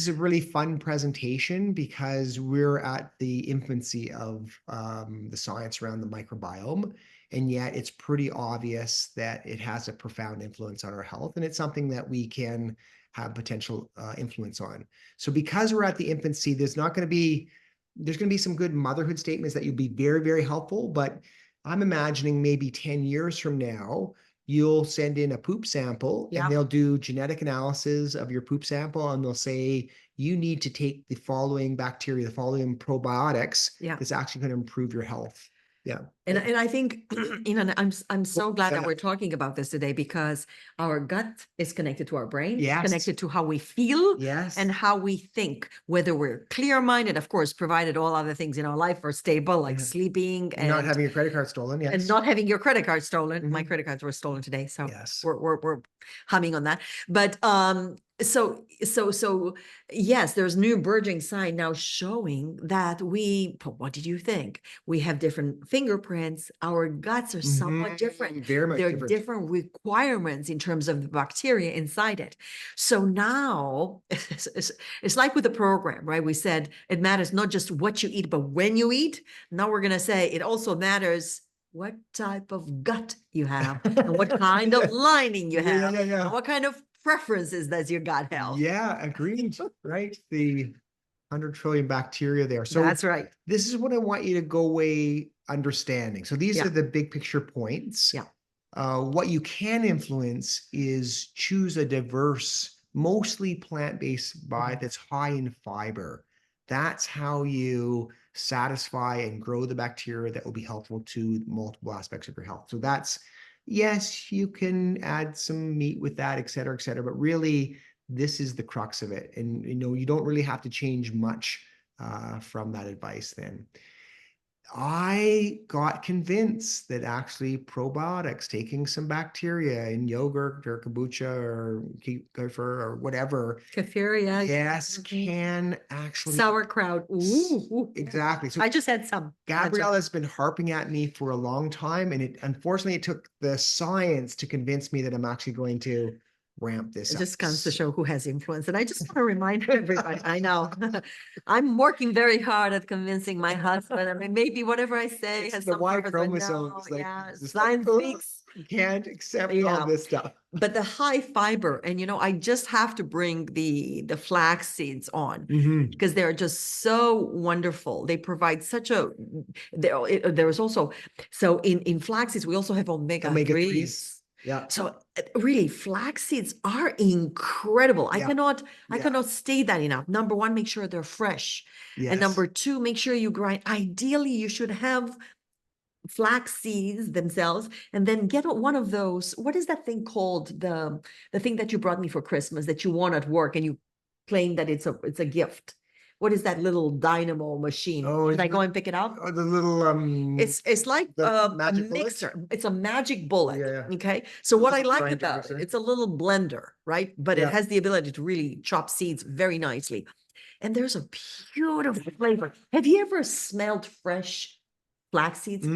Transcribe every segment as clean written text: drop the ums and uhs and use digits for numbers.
is a really fun presentation because we're at the infancy of the science around the microbiome, and yet it's pretty obvious that it has a profound influence on our health, and it's something that we can have potential influence on. So because we're at the infancy, there's going to be some good motherhood statements that you'll be very, very helpful, but I'm imagining maybe 10 years from now, you'll send in a poop sample and they'll do genetic analysis of your poop sample, and they'll say, you need to take the following bacteria, the following probiotics that's actually going to improve your health. Yeah. And I think, I'm so glad that we're talking about this today, because our gut is connected to our brain, connected to how we feel and how we think, whether we're clear-minded, of course, provided all other things in our life are stable, like sleeping and not having your credit card stolen. And not having your credit card stolen. My credit cards were stolen today, so we're humming on that. But so yes, there's new burgeoning science now showing that what did you think? We have different fingerprints. Our guts are somewhat different. Very much there are different. different requirements in terms of the bacteria inside it. So now it's like with the program, right? We said it matters not just what you eat, but when you eat. Now we're going to say it also matters what type of gut you have and what kind of lining you have and what kind of preferences does your gut have. Yeah, agreed. Right. The 100 trillion bacteria there. So that's right. This is what I want you to go away understanding. So these are the big picture points. What you can influence is choose a diverse, mostly plant-based diet that's high in fiber. That's how you satisfy and grow the bacteria that will be helpful to multiple aspects of your health. So that's, yes, you can add some meat with that, et cetera, but really this is the crux of it. And, you don't really have to change much from that advice then. I got convinced that actually probiotics, taking some bacteria in yogurt or kombucha or kefir or whatever. Kefir, yes, can actually. Sauerkraut. Ooh. Exactly. So I just had some. Gabrielle has been harping at me for a long time, and unfortunately it took the science to convince me that I'm actually going to ramp this up. It just comes to show who has influence. And I just want to remind everybody, I know, I'm working very hard at convincing my husband. I mean, maybe whatever I say has the Y chromosomes. Science speaks. You can't accept all this stuff. But the high fiber, and I just have to bring the flax seeds on because they're just so wonderful. They provide such a, there is also, so in flax seeds, we also have omega-3s. Yeah. So really, flax seeds are incredible. I cannot state that enough. Number one, make sure they're fresh. And number two, make sure you grind. Ideally, you should have flax seeds themselves, and then get one of those. What is that thing called? The thing that you brought me for Christmas that you won at work, and you claim that it's a gift. What is that little dynamo machine? Should I go and pick it up? The little it's like a mixer. Bullet? It's a magic bullet. Okay. So what I like about it, it's a little blender, right? But it has the ability to really chop seeds very nicely. And there's a beautiful flavor. Have you ever smelled fresh flax seeds?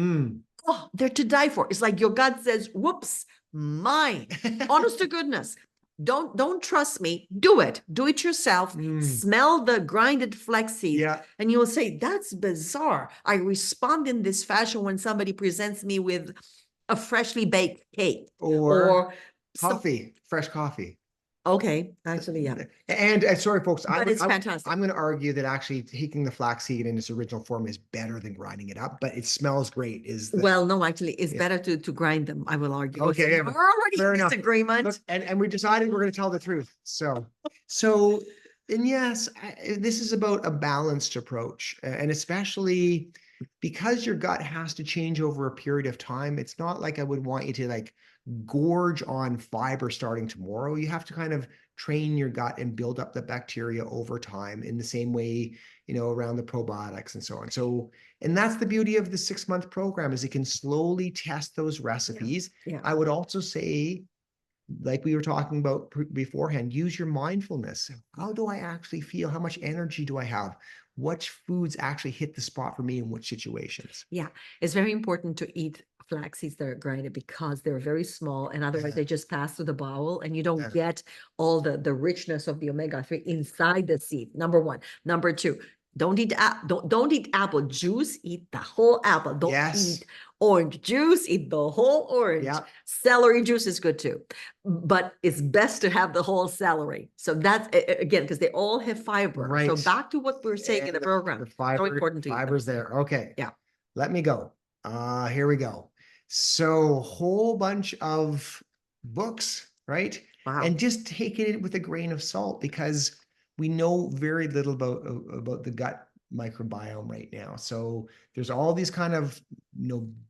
Oh, they're to die for. It's like your gut says, whoops, mine. Honest to goodness. Don't trust me. Do it yourself. Smell the grinded flaxseed, and you'll say, that's bizarre. I respond in this fashion when somebody presents me with a freshly baked cake or coffee, fresh coffee. Okay, actually, yeah. And sorry, folks, it's fantastic. I'm going to argue that actually taking the flaxseed in its original form is better than grinding it up, but it smells great. Well, no, actually, it's better to grind them, I will argue. Okay, we're already in disagreement. Look, and we decided we're going to tell the truth. So, and yes, this is about a balanced approach, and especially because your gut has to change over a period of time. It's not like I would want you to gorge on fiber starting tomorrow. You have to kind of train your gut and build up the bacteria over time in the same way, around the probiotics and so on. So, and that's the beauty of the 6-month program, is it can slowly test those recipes. I would also say, like we were talking about beforehand, use your mindfulness. How do I actually feel? How much energy do I have? Which foods actually hit the spot for me in which situations? Yeah, it's very important to eat flax seeds that are grinded because they're very small, and otherwise they just pass through the bowel and you don't get all the richness of the omega-3 inside the seed. Number one. Number two, don't eat apple juice, eat the whole apple. Don't eat orange juice, eat the whole orange. Celery juice is good too, but it's best to have the whole celery. So that's, again, because they all have fiber. Right. So back to what we were saying in the program. The fiber, so important to fiber's there. Okay. Yeah. Let me go. Here we go. So whole bunch of books, right? Wow. And just take it with a grain of salt, because we know very little about the gut microbiome right now. So there's all these kind of,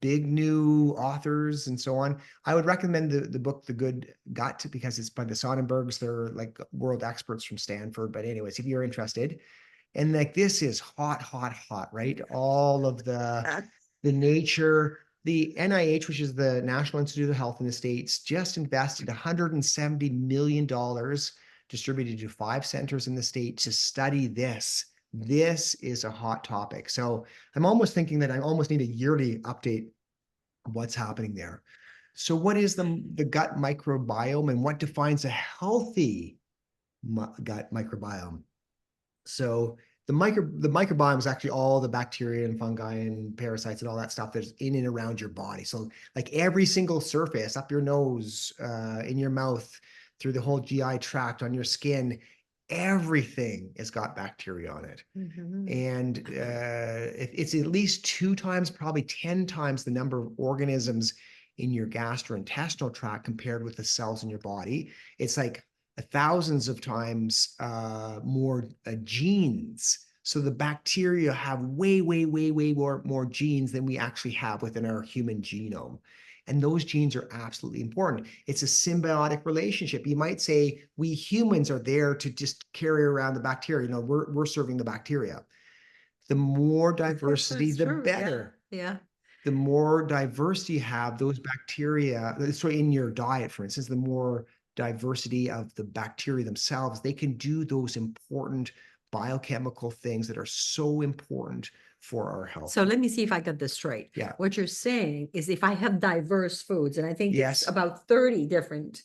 big new authors and so on. I would recommend the book, The Good Gut, because it's by the Sonnenbergs. They're like world experts from Stanford. But anyways, if you're interested, and like this is hot, right? All of the nature. The NIH, which is the National Institute of Health in the States, just invested $170 million distributed to 5 centers in the state to study this. This is a hot topic. So I'm almost thinking that I almost need a yearly update of what's happening there. So what is the gut microbiome, and what defines a healthy gut microbiome? So the microbiome is actually all the bacteria and fungi and parasites and all that stuff that's in and around your body. So like every single surface, up your nose, in your mouth, through the whole GI tract, on your skin, everything has got bacteria on it. And it's at least 2 times, probably 10 times the number of organisms in your gastrointestinal tract compared with the cells in your body. It's like thousands of times more genes. So the bacteria have way more genes than we actually have within our human genome. And those genes are absolutely important. It's a symbiotic relationship. You might say we humans are there to just carry around the bacteria. We're serving the bacteria. The more diversity, the better. Yeah. The more diversity you have, those bacteria, so in your diet, for instance, the more diversity of the bacteria themselves, they can do those important biochemical things that are so important for our health. So let me see if I got this straight. Yeah. What you're saying is if I have diverse foods, and I think it's about 30 different,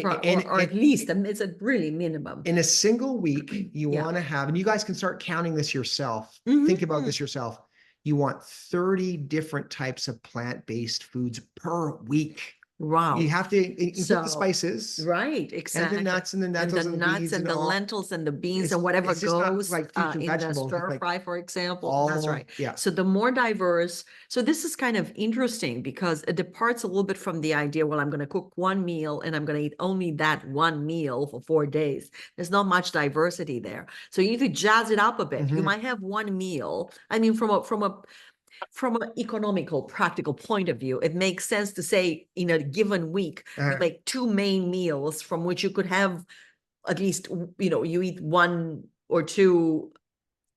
or at least, it's a really minimum. In a single week, you want to have, and you guys can start counting this yourself. Think about this yourself. You want 30 different types of plant-based foods per week. Wow. You have to include the spices. Right, exactly. And the nuts and the lentils and the nuts and the lentils and the beans and whatever goes like in the stir fry, for example. That's right. Yeah. So the more diverse. So this is kind of interesting because it departs a little bit from the idea, well, I'm going to cook one meal and I'm going to eat only that one meal for 4 days. There's not much diversity there. So you need to jazz it up a bit. You might have one meal. I mean, from an economical, practical point of view, it makes sense to say in a given week, you make 2 main meals from which you could have at least, you eat 1 or 2,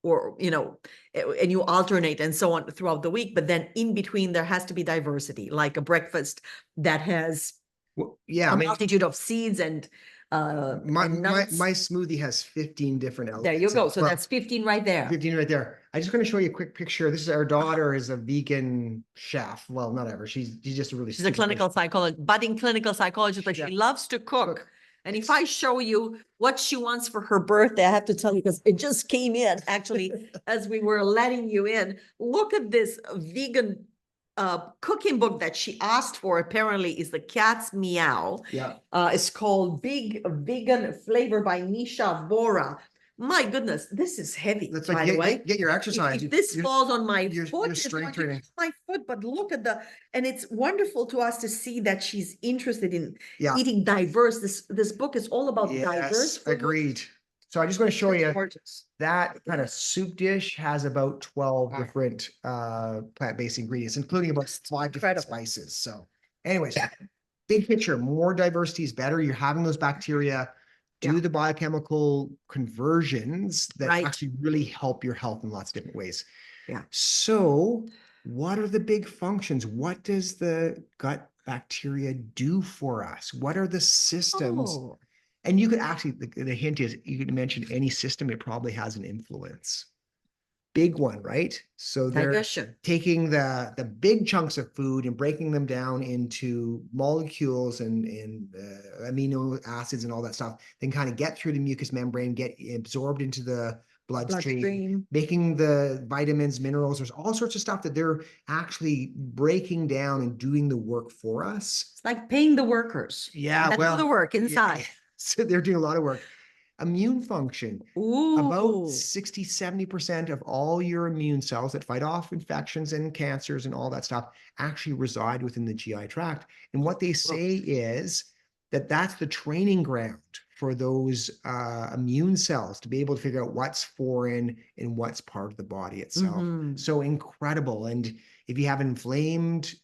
or, and you alternate and so on throughout the week. But then in between, there has to be diversity, like a breakfast that has a multitude of seeds and my smoothie has 15 different elements. There you go. So that's 15 right there. 15 right there. I'm just going to show you a quick picture. This is our daughter is a vegan chef. Well, not ever. She's just a really. She's a clinical psychologist, budding clinical psychologist, but she loves to cook. And if I show you what she wants for her birthday, I have to tell you, because it just came in actually as we were letting you in. Look at this vegan cooking book that she asked for. Apparently is The Cat's Meow. Yeah. It's called Big Vegan Flavor by Nisha Vora. My goodness, this is heavy. That's like, by the way, get your exercise. If this falls on my foot, it's strength training. My foot, but look at and it's wonderful to us to see that she's interested in eating diverse. This book is all about diverse food. Agreed. So I just want to show you that kind of soup dish has about 12 different plant-based ingredients, including about 5 different spices. So anyways, big picture, more diversity is better. You're having those bacteria do the biochemical conversions that actually really help your health in lots of different ways. Yeah. So what are the big functions? What does the gut bacteria do for us? What are the systems? And you could actually, the hint is you could mention any system, it probably has an influence. big one, right? So they're Digestion. taking the big chunks of food and breaking them down into molecules and amino acids and all that stuff, then kind of get through the mucous membrane, get absorbed into the bloodstream, making the vitamins, minerals. There's all sorts of stuff that they're actually breaking down and doing the work for us. It's like paying the workers. Yeah, That's well, the work inside. Yeah. So they're doing a lot of work. Immune function. Ooh. About 60, 70% of all your immune cells that fight off infections and cancers and all that stuff actually reside within the GI tract. And what they say is that that's the training ground for those immune cells to be able to figure out what's foreign and what's part of the body itself. So incredible. And if you have an inflamed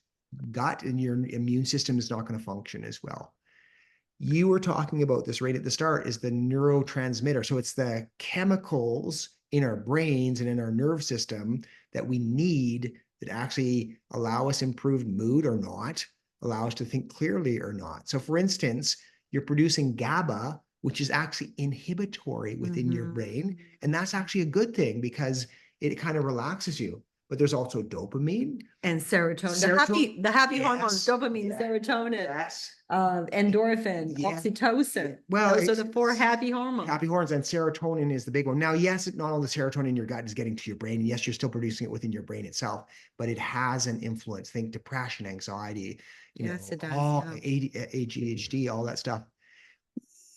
gut, and your immune system is not going to function as well. You were talking about this right at the start, is the neurotransmitter. So it's the chemicals in our brains and in our nerve system that we need that actually allow us improved mood or not, allow us to think clearly or not. So for instance, you're producing GABA, which is actually inhibitory within your brain. And that's actually a good thing because it kind of relaxes you. But there's also dopamine and serotonin. The happy hormones, dopamine, serotonin, endorphin, oxytocin. Well, those are the 4 happy hormones. Happy hormones, and serotonin is the big one. Now, yes, not all the serotonin in your gut is getting to your brain. Yes, you're still producing it within your brain itself, but it has an influence. Think depression, anxiety, it does. All ADHD, all that stuff.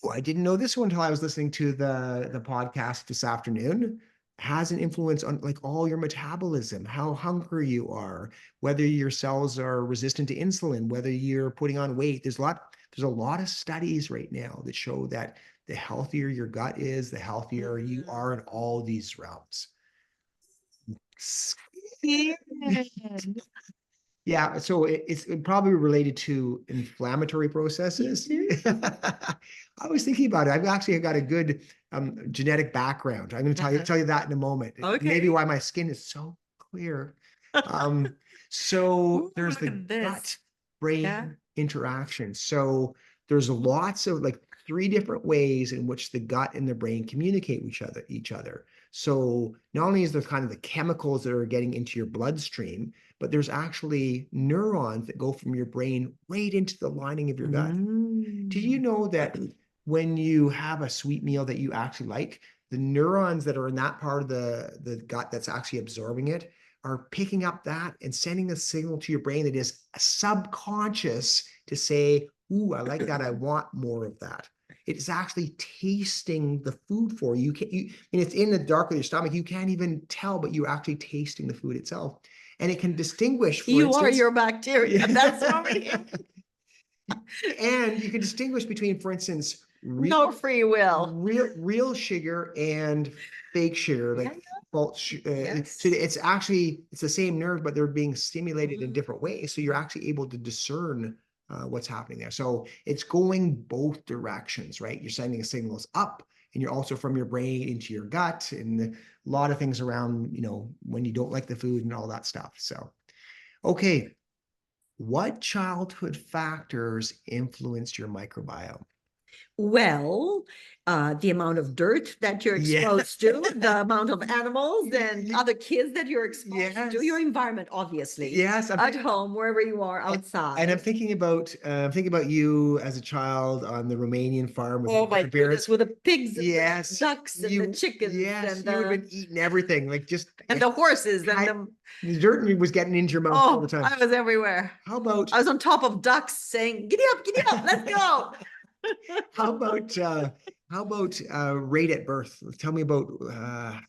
I didn't know this one until I was listening to the podcast this afternoon. Has an influence on like all your metabolism, how hungry you are, whether your cells are resistant to insulin, whether you're putting on weight. There's a lot of studies right now that show that the healthier your gut is, the healthier you are in all these realms. Yeah, so it's probably related to inflammatory processes. I was thinking about it. I've actually got a good genetic background. I'm going to tell you that in a moment. Okay. Maybe why my skin is so clear. So there's the gut-brain interaction. So there's lots of like 3 different ways in which the gut and the brain communicate with each other. So not only is there kind of the chemicals that are getting into your bloodstream, but there's actually neurons that go from your brain right into the lining of your gut. Did you know that when you have a sweet meal that you actually like, the neurons that are in that part of the gut that's actually absorbing it are picking up that and sending a signal to your brain that is subconscious to say, ooh, I like that. I want more of that. It's actually tasting the food for you. And it's in the dark of your stomach. You can't even tell, but you're actually tasting the food itself. And it can distinguish. You are your bacteria. That's what And you can distinguish between, for instance, no free will, real sugar and fake sugar, like false. So it's the same nerve, but they're being stimulated in different ways. So you're actually able to discern what's happening there. So it's going both directions, right? You're sending signals up, and you're also from your brain into your gut, and a lot of things around, when you don't like the food and all that stuff. So, okay. What childhood factors influenced your microbiome? Well, the amount of dirt that you're exposed to, the amount of animals and other kids that you're exposed to, your environment, obviously. Yes, at home, wherever you are, outside. And I'm thinking about you as a child on the Romanian farm with my goodness, with the pigs, and the ducks, and the chickens. Yes, you would have been eating everything, and the horses, and the dirt was getting into your mouth all the time. I was everywhere. How about I was on top of ducks saying, "Giddy up, let's go." How about right at birth? Tell me about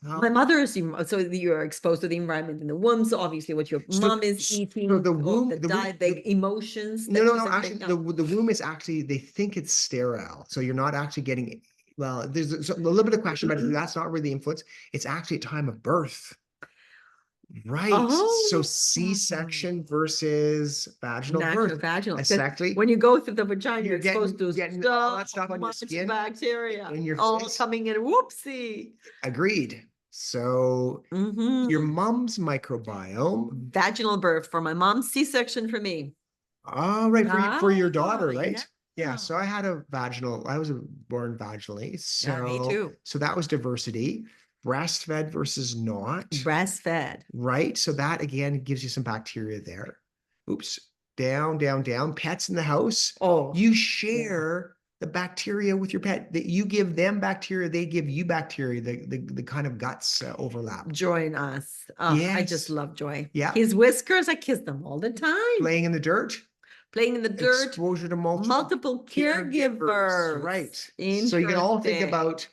my mother is so you're exposed to the environment in the womb. So obviously, what your mom is eating, so the womb, the diet, the emotions. No. Actually, the womb is actually, they think it's sterile, so you're not actually getting. Well, there's a little bit of question, but that's not really the influence. It's actually a time of birth. Right. So C-section versus vaginal birth. Vaginal. Exactly. When you go through the vagina, you're exposed to all that stuff on your skin, bacteria, and you're all coming in. Whoopsie. Agreed. So your mom's microbiome. Vaginal birth for my mom, C-section for me. Oh, right. For your daughter, right? Yeah. So I was born vaginally. So, me too. So that was diversity. breastfed versus not. Breastfed. Right. So that again gives you some bacteria there. Oops. Down, down, down. Pets in the house. Oh, You share the bacteria with your pet. That you give them bacteria, they give you bacteria. The kind of guts overlap. Join us. I just love Joy. Yeah. His whiskers, I kiss them all the time. Playing in the dirt. Playing in the dirt. Exposure to multiple caregivers. Right. So you can all think about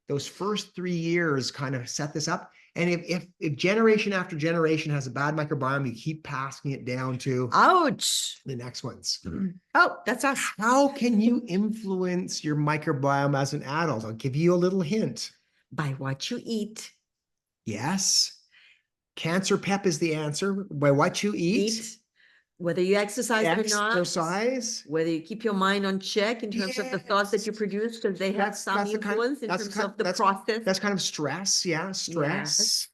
those first 3 years, kind of set this up. And if generation after generation has a bad microbiome, you keep passing it down to ouch the next ones. Oh, that's us. How can you influence your microbiome as an adult? I'll give you a little hint. By what you eat. Yes. CancerPEP is the answer. By what you eat. Whether you exercise or not, whether you keep your mind on check in terms of the thoughts that you produce, because they have some influence in terms of the process. That's kind of stress. Yeah, stress.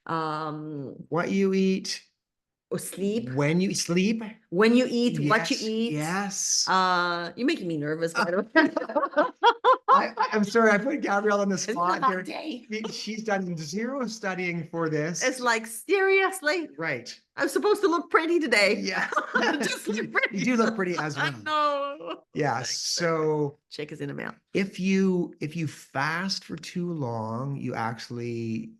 Yes. What you eat. Or sleep. When you sleep. When you eat, what you eat. Yes. You're making me nervous. I'm sorry, I put Gabrielle on the spot here. She's done zero studying for this. It's like, seriously? Right. I'm supposed to look pretty today. Yeah. Just look pretty. You do look pretty as well. No. Yeah. So check is in the mail. If you fast for too long, you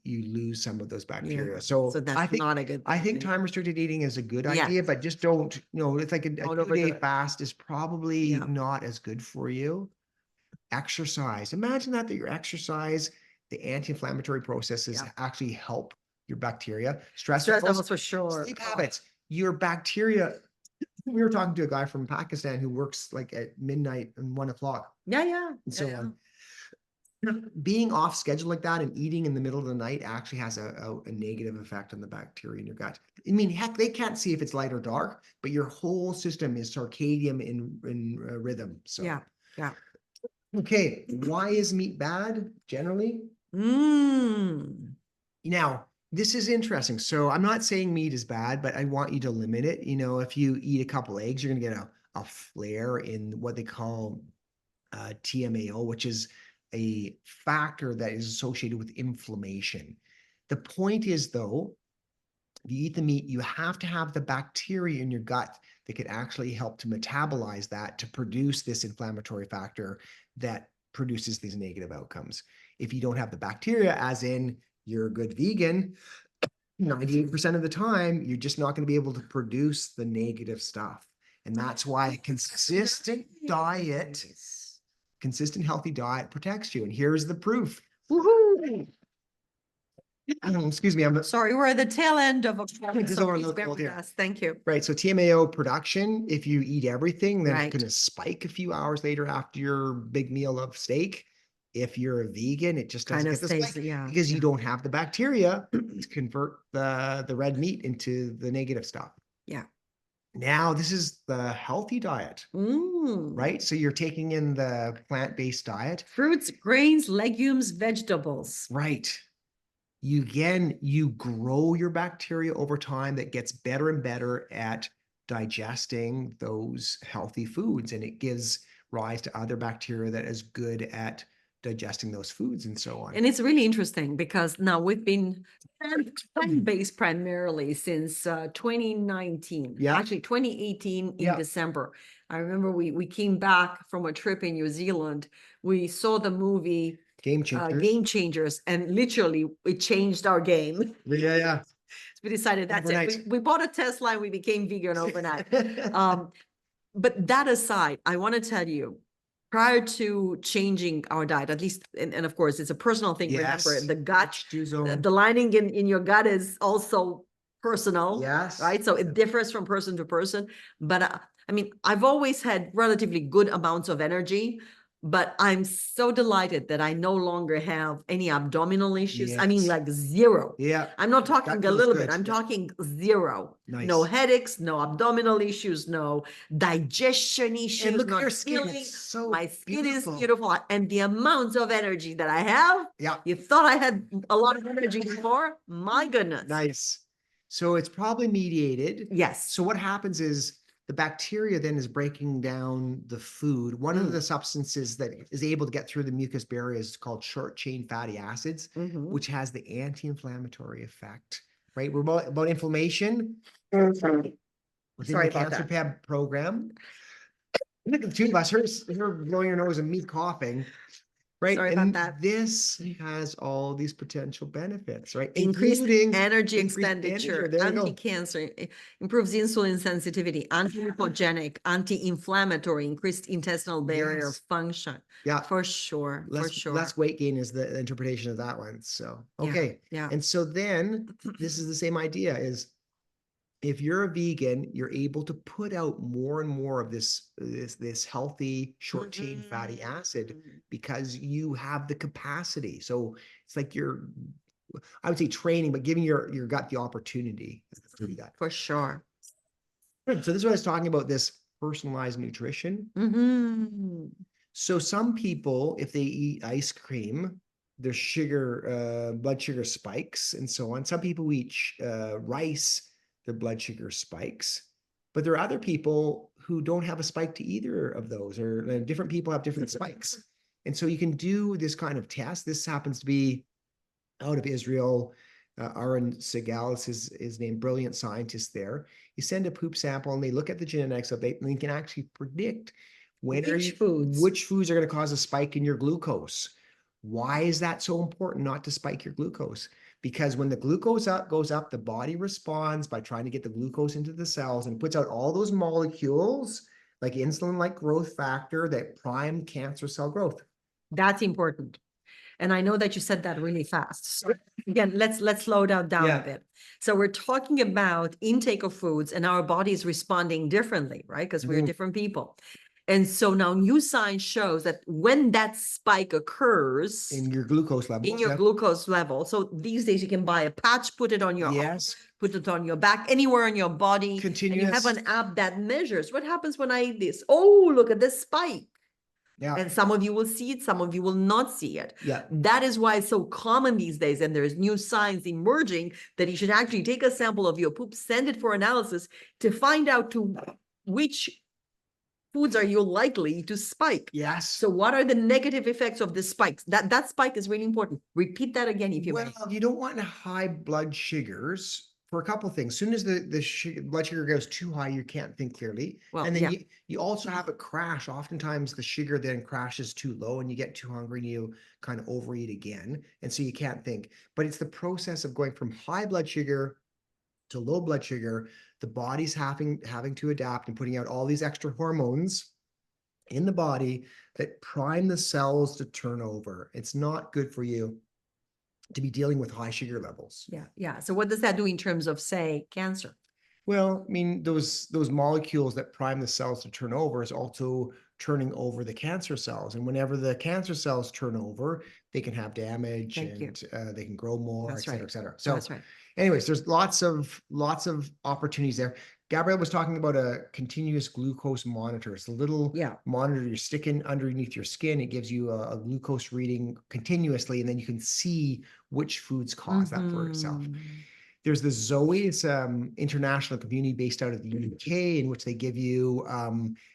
lose some of those bacteria. So that's not a good thing. I think time restricted eating is a good idea, but just don't, it's like a 2-day fast is probably not as good for you. Exercise. Imagine that your exercise, the anti-inflammatory processes actually help your bacteria. Stress levels for sure. Sleep habits. Your bacteria. We were talking to a guy from Pakistan who works like at midnight and 1 o'clock. Yeah. And so on. Being off schedule like that and eating in the middle of the night actually has a negative effect on the bacteria in your gut. I mean, heck, they can't see if it's light or dark, but your whole system is circadian in rhythm. So yeah. Okay, why is meat bad generally? Now, this is interesting. So I'm not saying meat is bad, but I want you to limit it. If you eat a couple eggs, you're going to get a flare in what they call TMAO, which is a factor that is associated with inflammation. The point is, though, if you eat the meat, you have to have the bacteria in your gut that could actually help to metabolize that to produce this inflammatory factor that produces these negative outcomes. If you don't have the bacteria, as in you're a good vegan, 98% of the time, you're just not going to be able to produce the negative stuff. And that's why a consistent healthy diet protects you. And here's the proof. Woohoo! Excuse me. I'm sorry. We're at the tail end of a Thank you. Right. So TMAO production, if you eat everything, then it's going to spike a few hours later after your big meal of steak. If you're a vegan, it just doesn't get the spike because you don't have the bacteria to convert the red meat into the negative stuff. Yeah. Now, this is the healthy diet, right? So you're taking in the plant-based diet. Fruits, grains, legumes, vegetables. Right. You grow your bacteria over time that gets better and better at digesting those healthy foods. And it gives rise to other bacteria that is good at digesting those foods and so on. And it's really interesting because now we've been plant-based primarily since 2019. Yeah. Actually, 2018 in December. I remember we came back from a trip in New Zealand. We saw the movie Game Changers, and literally it changed our game. Yeah. So we decided that's overnight. We bought a Tesla and we became vegan overnight. But that aside, I want to tell you, prior to changing our diet, at least, and of course, it's a personal thing. Yes. Remember, the gut, the lining in your gut is also personal. Yes. Right. So it differs from person to person. But I mean, I've always had relatively good amounts of energy, but I'm so delighted that I no longer have any abdominal issues. Yes. I mean, like zero. Yeah. I'm not talking a little bit. I'm Yeah. talking zero. Nice. No headaches, no abdominal issues, no digestion issues. And look no at your skin. feeling. It's so My skin beautiful. is beautiful. And the amount of energy that I have. Yeah. You thought I had a lot of energy before? My goodness. Nice. So it's probably mediated. Yes. So what happens is the bacteria then is breaking down the food. One of the substances that is able to get through the mucus barrier is called short chain fatty acids, which has the anti-inflammatory effect, right? We're about inflammation. Within Sorry the about that. CancerPEP program. Look at the two of us, her blowing her nose and me coughing. Right. Sorry about that. This has all these potential benefits, right? Increased Including energy increased expenditure, There you go. anti-cancer, improves insulin sensitivity, anti-lipogenic, anti-inflammatory, increased intestinal barrier function. Yeah, for sure. less weight gain is the interpretation of that one. So, okay. Yeah. And so then this is the same idea is if you're a vegan, you're able to put out more and more of this healthy short chain fatty acid because you have the capacity. So it's like I would say training, but giving your gut the opportunity to do that. For sure. So this is what I was talking about, this personalized nutrition. So some people, if they eat ice cream, their blood sugar spikes and so on. Some people eat rice, their blood sugar spikes. But there are other people who don't have a spike to either of those, or different people have different spikes. And so you can do this kind of test. This happens to be out of Israel. Aaron Segal is his name, brilliant scientist there. You send a poop sample and they look at the genetics of it, and you can actually predict which foods are going to cause a spike in your glucose. Why is that so important not to spike your glucose? Because when the glucose goes up, the body responds by trying to get the glucose into the cells and puts out all those molecules like insulin-like growth factor that prime cancer cell growth. That's important. And I know that you said that really fast. So again, let's slow down a bit. So we're talking about intake of foods and our body is responding differently, right? Because we're different people. And so now new science shows that when that spike occurs in your glucose level, so these days you can buy a patch, put it on your arm, put it on your back, anywhere on your body. Continuous. And you have an app that measures what happens when I eat this. Oh, look at this spike. Yeah. And some of you will see it, some of you will not see it. Yeah. That is why it's so common these days. And there's new science emerging that you should actually take a sample of your poop, send it for analysis to find out to which foods are you likely to spike. Yes. So what are the negative effects of the spikes? That spike is really important. Repeat that again if you may. Well, you don't want high blood sugars for a couple of things. As soon as the blood sugar goes too high, you can't think clearly. Well, and then you also have a crash. Oftentimes the sugar then crashes too low and you get too hungry and you kind of overeat again. And so you can't think. But it's the process of going from high blood sugar to low blood sugar. The body's having to adapt and putting out all these extra hormones in the body that prime the cells to turn over. It's not good for you to be dealing with high sugar levels. Yeah. So what does that do in terms of, say, cancer? Well, I mean, those molecules that prime the cells to turn over is also turning over the cancer cells. And whenever the cancer cells turn over, they can have damage they can grow more, et cetera, et cetera. So anyways, there's lots of opportunities there. Gabrielle was talking about a continuous glucose monitor. It's a little monitor you're sticking underneath your skin. It gives you a glucose reading continuously, and then you can see which foods cause that for itself. There's the Zoe, it's international community based out of the UK, in which they give you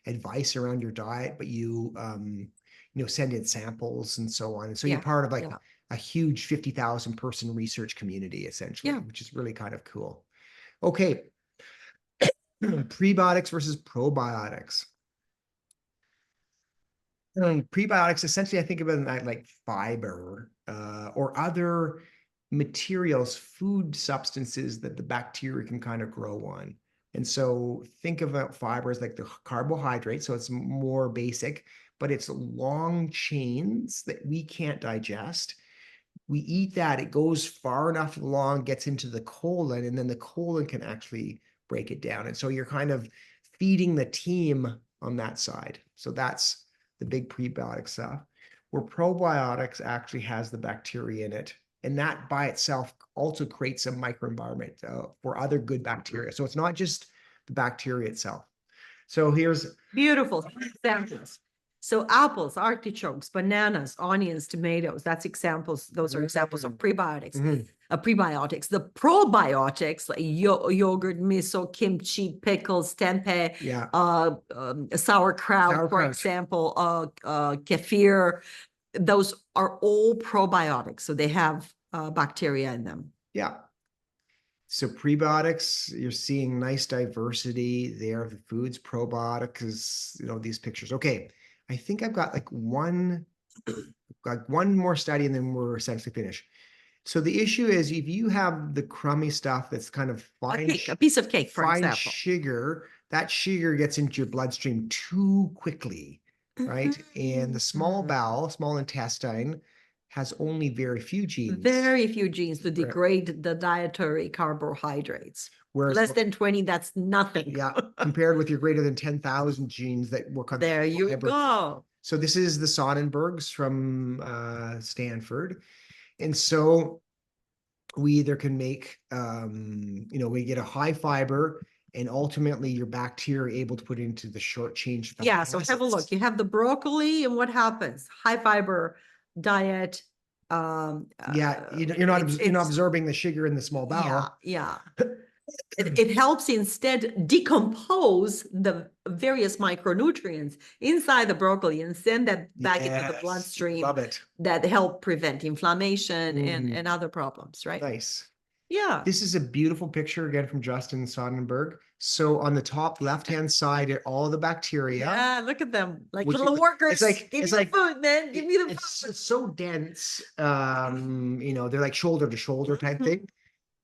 advice around your diet, but you send in samples and so on. And so you're part of like a huge 50,000 person research community, essentially, which is really kind of cool. Okay. Prebiotics versus probiotics. Prebiotics, essentially, I think about it like fiber or other materials, food substances that the bacteria can kind of grow on. And so think about fibers like the carbohydrates. So it's more basic, but it's long chains that we can't digest. We eat that, it goes far enough along, gets into the colon, and then the colon can actually break it down. And so you're kind of feeding the team on that side. So that's the big prebiotic stuff. Where probiotics actually has the bacteria in it. And that by itself also creates a microenvironment for other good bacteria. So it's not just the bacteria itself. So here's beautiful examples. So apples, artichokes, bananas, onions, tomatoes, that's examples. Those are examples of prebiotics. Prebiotics. The probiotics, like yogurt, miso, kimchi, pickles, tempeh, sauerkraut, for example, kefir. Those are all probiotics. So they have bacteria in them. Yeah. So prebiotics, you're seeing nice diversity there of the foods. Probiotics is, these pictures. Okay. I think I've got like one more study and then we're essentially finished. So the issue is if you have the crummy stuff that's kind of fine, a piece of cake, for fine example, sugar, that sugar gets into your bloodstream too quickly, right? And the small bowel, small intestine, has only very few genes. Very few genes to degrade the dietary carbohydrates. Whereas less than 20, that's nothing. Yeah, compared with your greater than 10,000 genes that work on there you go. So this is the Sonnenbergs from Stanford. And so we either can make, we get a high fiber and ultimately your bacteria able to put into the short chain fatty acids. So have a look. You have the broccoli and what happens? High fiber diet. You're not absorbing the sugar in the small bowel. It helps instead decompose the various micronutrients inside the broccoli and send that back into the bloodstream. Love it. That help prevent inflammation and other problems, right? Nice. Yeah. This is a beautiful picture again from Justin Sonnenberg. So on the top left-hand side are all the bacteria. Yeah, look at them. Like little workers. Give me the food, man. Give me the food. It's so dense. They're like shoulder to shoulder type thing.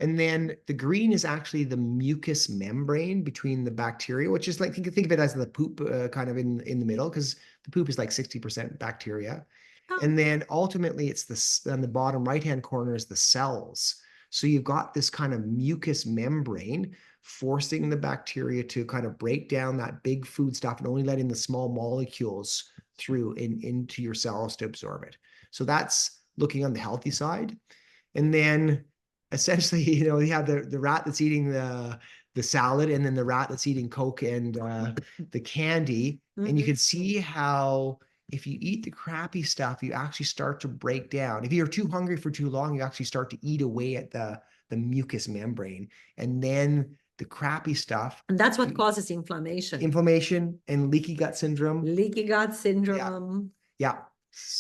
And then the green is actually the mucous membrane between the bacteria, which is like, think of it as the poop kind of in the middle, because the poop is like 60% bacteria. And then ultimately it's on the bottom right-hand corner is the cells. So you've got this kind of mucous membrane forcing the bacteria to kind of break down that big food stuff and only letting the small molecules through into your cells to absorb it. So that's looking on the healthy side. And then essentially, you have the rat that's eating the salad and then the rat that's eating Coke and the candy. And you can see how if you eat the crappy stuff, you actually start to break down. If you're too hungry for too long, you actually start to eat away at the mucous membrane. And then the crappy stuff. And that's what causes inflammation. Inflammation and leaky gut syndrome. Leaky gut syndrome. Yeah.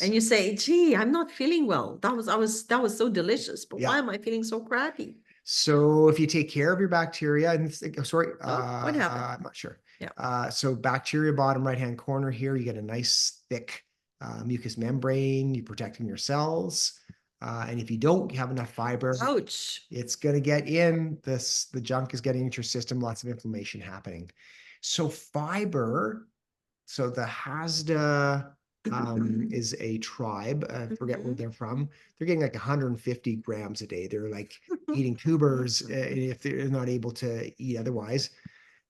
And you say, gee, I'm not feeling well. That was so delicious, but why am I feeling so crappy? So if you take care of your bacteria, and what happened? I'm not sure. Yeah. So bacteria, bottom right-hand corner here, you get a nice thick mucous membrane. You're protecting your cells. And if you don't have enough fiber, ouch, it's going to get in. The junk is getting into your system. Lots of inflammation happening. So fiber. So the Hasda is a tribe. I forget where they're from. They're getting like 150 grams a day. They're like eating tubers if they're not able to eat otherwise.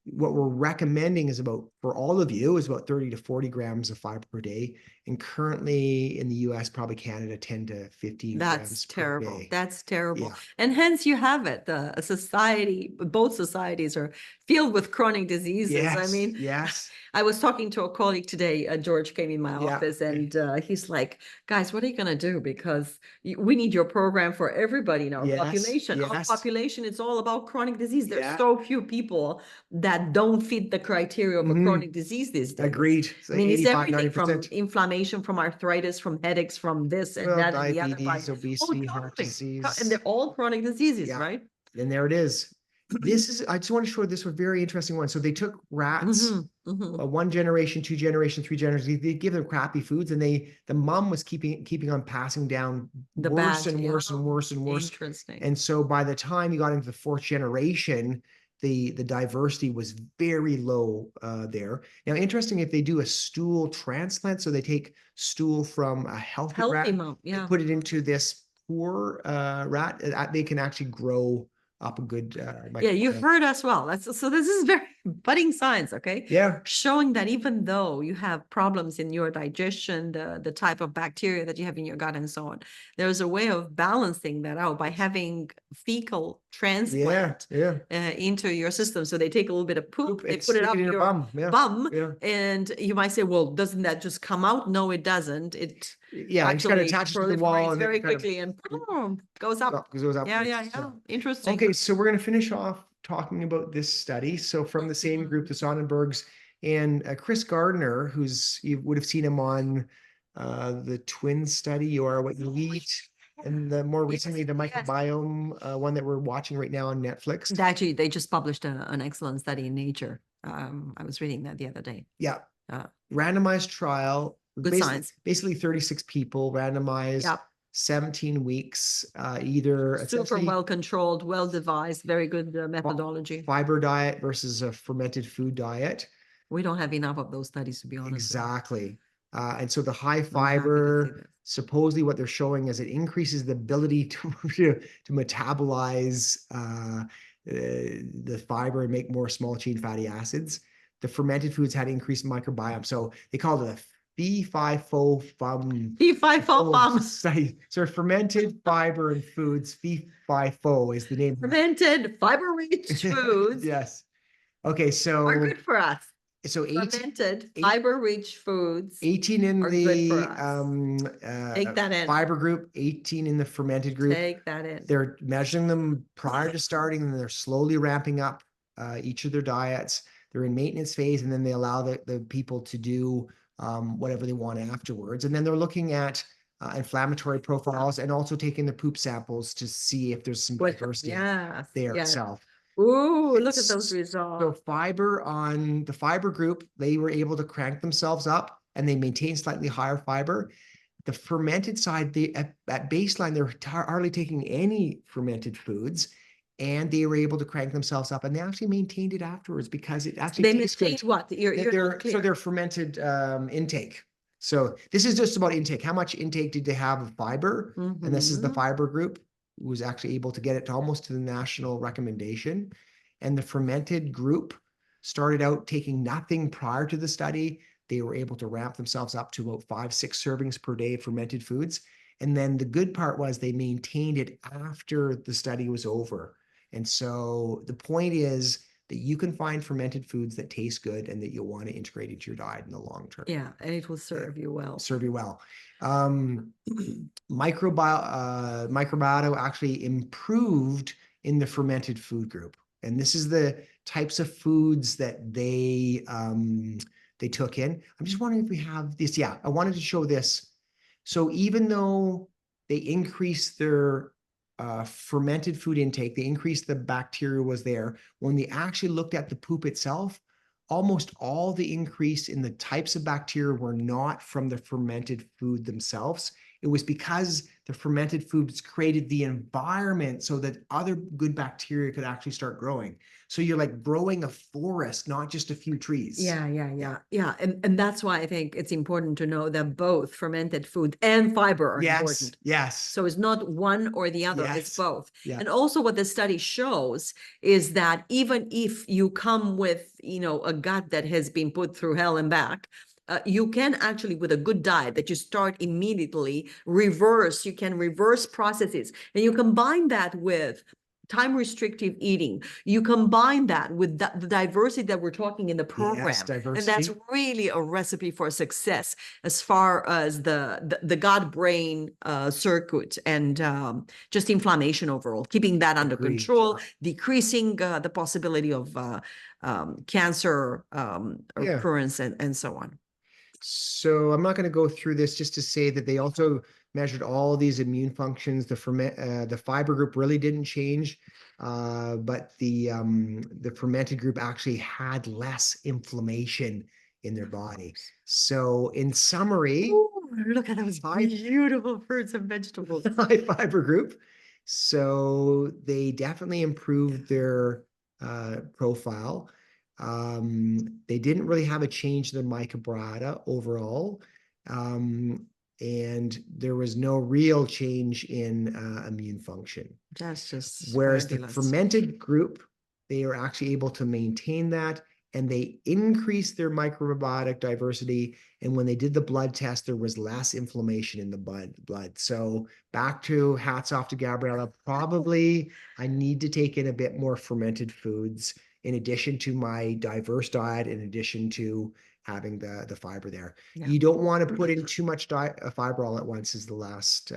What we're recommending is for all of you, is about 30 to 40 grams of fiber per day. And currently in the US, probably Canada, 10 to 15 grams per day. That's terrible. Yeah. And hence you have it. The society, both societies are filled with chronic diseases. Yes, I mean, yes. I was talking to a colleague today. George came in my office and he's like, guys, what are you going to do? Because we need your program for everybody in our population. Yes. Our population, it's all about chronic disease. There's so few people that don't fit the criteria of a chronic disease these days. Agreed. I mean, it's everything 90%. From inflammation, from arthritis, from headaches, from this and that and the other. Diabetes, obesity, heart disease. And they're all chronic diseases, right? And there it is. I just want to show this a very interesting one. So they took rats, 1 generation, 2 generation, 3 generations. They give them crappy foods, and the mom was keeping on passing down the worse and worse and worse and worse. Interesting. And so by the time you got into the 4th generation, the diversity was very low there. Now, interesting, if they do a stool transplant, so they take stool from a healthy rat, mom, they put it into this poor rat, they can actually grow up a good you heard us well. So this is very budding science, okay? Yeah. Showing that even though you have problems in your digestion, the type of bacteria that you have in your gut and so on, there's a way of balancing that out by having fecal transplant into your system. So they take a little bit of poop, they put it up your bum, and you might say, well, doesn't that just come out? No, it doesn't. It actually attached to the wall and very quickly and goes up. Yeah. Interesting. Okay, so we're going to finish off talking about this study. So from the same group, the Sonnenbergs, and Chris Gardner, you would have seen him on the twin study or What You Eat, and more recently the microbiome one that we're watching right now on Netflix. Actually, they just published an excellent study in Nature. I was reading that the other day. Yeah. Randomized trial. Good science. Basically 36 people randomized. 17 weeks, either super well controlled, well devised, very good methodology. Fiber diet versus a fermented food diet. We don't have enough of those studies, to be honest. Exactly. And so the high fiber, supposedly what they're showing is it increases the ability to metabolize the fiber and make more small chain fatty acids. The fermented foods had increased microbiome. So they call it a FIFO-FOFUM. FIFO-FOFUM. So fermented fiber and foods, FIFO is the name. Fermented fiber-rich foods. Yes. Okay, so are good for us. So fermented fiber-rich foods. 18 in the take that in. Fiber group, 18 in the fermented group. Take that in. They're measuring them prior to starting, and they're slowly ramping up each of their diets. They're in maintenance phase, and then they allow the people to do whatever they want afterwards. And then they're looking at inflammatory profiles and also taking the poop samples to see if there's some diversity there itself. Ooh, look at those results. So fiber on the fiber group, they were able to crank themselves up and they maintained slightly higher fiber. The fermented side, at baseline, they're hardly taking any fermented foods. And they were able to crank themselves up, and they actually maintained it afterwards because it actually maintained what? So their fermented intake. So this is just about intake. How much intake did they have of fiber? And this is the fiber group who was actually able to get it to almost to the national recommendation. And the fermented group started out taking nothing prior to the study. They were able to ramp themselves up to about 5-6 servings per day of fermented foods. And then the good part was they maintained it after the study was over. And so the point is that you can find fermented foods that taste good and that you'll want to integrate into your diet in the long term. Yeah, and it will serve you well. Microbiome actually improved in the fermented food group. And this is the types of foods that they took in. I'm just wondering if we have this. Yeah, I wanted to show this. So even though they increased their fermented food intake, they increased the bacteria was there, when they actually looked at the poop itself, almost all the increase in the types of bacteria were not from the fermented food themselves. It was because the fermented foods created the environment so that other good bacteria could actually start growing. So you're like growing a forest, not just a few trees. Yeah. And that's why I think it's important to know that both fermented food and fiber are important. Yes. So it's not one or the other, it's both. Yeah. And also what the study shows is that even if you come with, a gut that has been put through hell and back, you can actually, with a good diet that you start immediately, you can reverse processes. And you combine that with time restrictive eating. You combine that with the diversity that we're talking in the program. Yes, diversity. And that's really a recipe for success as far as the gut-brain circuit and just inflammation overall, keeping that under control, decreasing the possibility of cancer occurrence and so on. So I'm not going to go through this, just to say that they also measured all these immune functions. The fiber group really didn't change, but the fermented group actually had less inflammation in their body. So in summary, look at those beautiful fruits and vegetables. High fiber group. So they definitely improved their profile. They didn't really have a change in the microbiota overall. And there was no real change in immune function. That's just whereas fabulous. The fermented group, they were actually able to maintain that and they increased their microbiotic diversity. And when they did the blood test, there was less inflammation in the blood. So back to hats off to Gabriella. Probably I need to take in a bit more fermented foods in addition to my diverse diet, in addition to having the fiber there. You don't want to put in too much fiber all at once is the last.